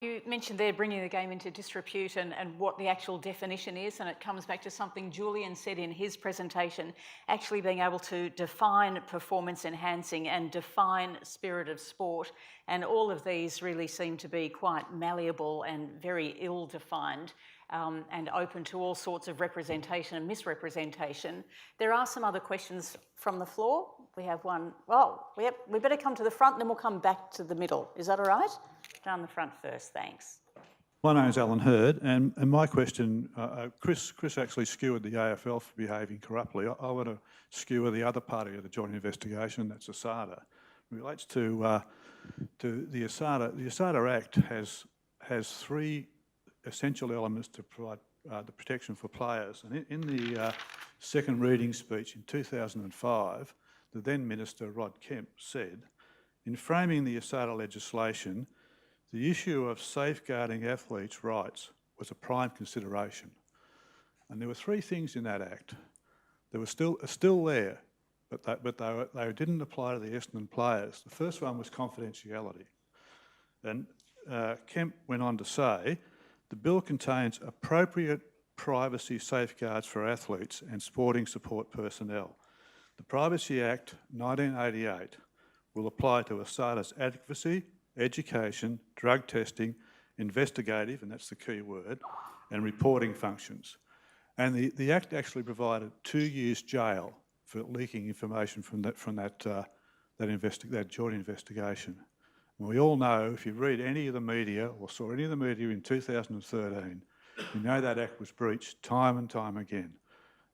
You mentioned there bringing the game into disrepute and what the actual definition is, and it comes back to something Julian said in his presentation, actually being able to define performance enhancing and define spirit of sport, and all of these really seem to be quite malleable and very ill-defined. And open to all sorts of representation and misrepresentation. There are some other questions from the floor. We have one. Oh, yep, we better come to the front, then we'll come back to the middle. Is that all right? Down the front first, thanks. My name is Alan Hurd, and my question, Chris actually skewered the AFL for behaving corruptly. I want to skewer the other party of the joint investigation, that's ASADA. It relates to the ASADA. The ASADA Act has three essential elements to provide the protection for players. And in the second reading speech in 2005, the then Minister Rod Kemp said, in framing the ASADA legislation, the issue of safeguarding athletes' rights was a prime consideration. And there were three things in that Act that were still there, but they didn't apply to the Essendon players. The first one was confidentiality. And Kemp went on to say, the bill contains appropriate privacy safeguards for athletes and sporting support personnel. The Privacy Act 1988 will apply to ASADA's advocacy, education, drug testing, investigative, and that's the key word, and reporting functions. And the Act actually provided 2 years jail for leaking information from that joint investigation. And we all know, if you read any of the media or saw any of the media in 2013, you know that Act was breached time and time again.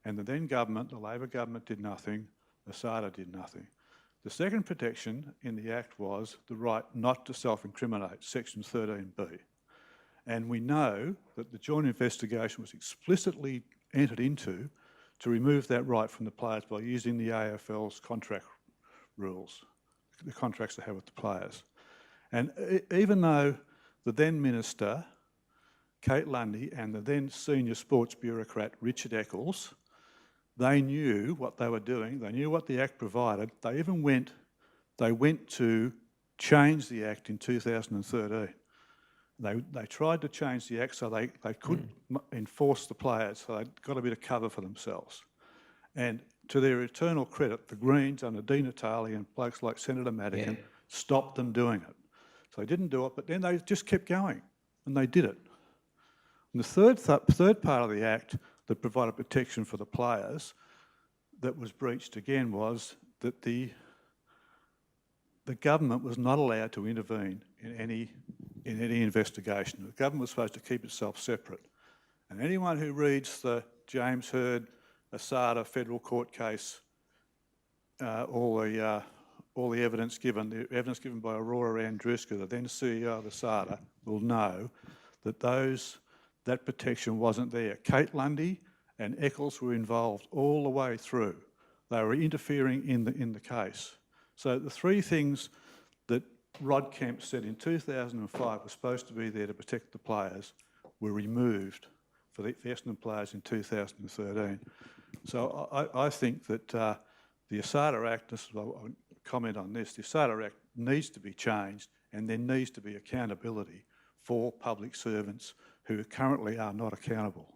And the then government, the Labor government, did nothing, ASADA did nothing. The second protection in the Act was the right not to self-incriminate, Section 13B. And we know that the joint investigation was explicitly entered into to remove that right from the players by using the AFL's contract rules, the contracts they have with the players. And even though the then Minister, Kate Lundy, and the then senior sports bureaucrat, Richard Eccles, they knew what they were doing, they knew what the Act provided, they went to change the Act in 2013. They tried to change the Act so they could enforce the players, so they got a bit of cover for themselves. And to their eternal credit, the Greens under Dina Tarley and blokes like Senator Madigan stopped them doing it. So they didn't do it, but then they just kept going, and they did it. And the third part of the Act that provided protection for the players that was breached again was that the government was not allowed to intervene in any investigation. The government was supposed to keep itself separate. And anyone who reads the James Hurd ASADA federal court case, all the evidence given by Aurora Andruska, the then CEO of ASADA, will know that that protection wasn't there. Kate Lundy and Eccles were involved all the way through. They were interfering in the case. So the three things that Rod Kemp said in 2005 were supposed to be there to protect the players were removed for the Essendon players in 2013. So I think that the ASADA Act, I'll comment on this, the ASADA Act needs to be changed, and there needs to be accountability for public servants who currently are not accountable.